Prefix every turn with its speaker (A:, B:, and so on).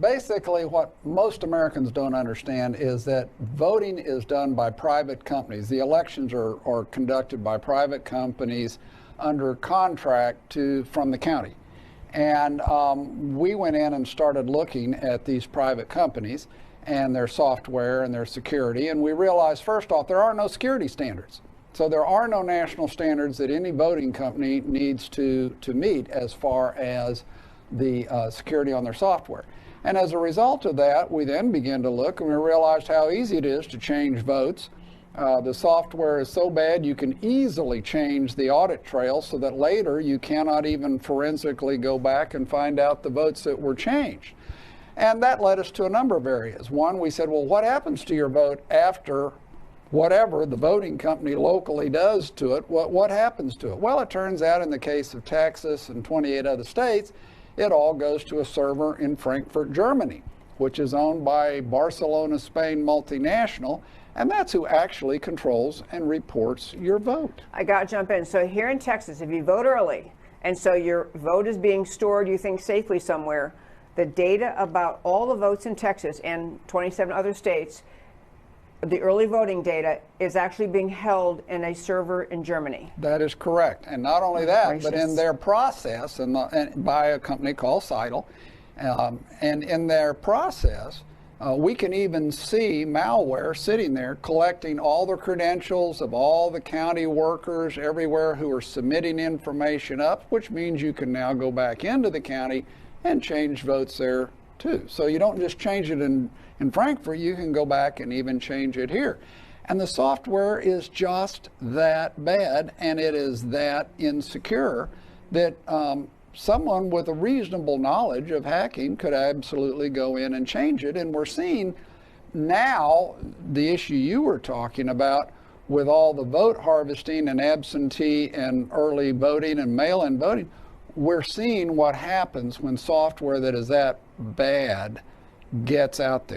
A: Basically, what most Americans don't understand is that voting is done by private companies. The elections are conducted by private companies under contract from the county. And we went in and started looking at these private companies and their software and their security. And we realized, first off, there are no security standards. So there are no national standards that any voting company needs to meet as far as the security on their software. And as a result of that, we then began to look and we realized how easy it is to change votes. The software is so bad you can easily change the audit trail so that later you cannot even forensically go back and find out the votes that were changed. And that led us to a number of areas. One, we said, well, what happens to your vote after whatever the voting company locally does to it? What happens to it? Well, it turns out in the case of Texas and 28 other states, it all goes to a server in Frankfurt, Germany, which is owned by Barcelona, Spain multinational, and that's who actually controls and reports your vote.
B: I got to jump in. So here in Texas, if you vote early, and so your vote is being stored, you think, safely somewhere, the data about all the votes in Texas and 27 other states, the early voting data is actually being held in a server in Germany.
A: That is correct. And not only that, but in their process, and by a company called Seidel, and in their process, we can even see malware sitting there collecting all the credentials of all the county workers everywhere who are submitting information up, which means you can now go back into the county and change votes there too. So you don't just change it in Frankfurt, you can go back and even change it here. And the software is just that bad, and it is that insecure that someone with a reasonable knowledge of hacking could absolutely go in and change it. And we're seeing now the issue you were talking about with all the vote harvesting and absentee and early voting and mail-in voting. We're seeing what happens when software that is that bad gets out there.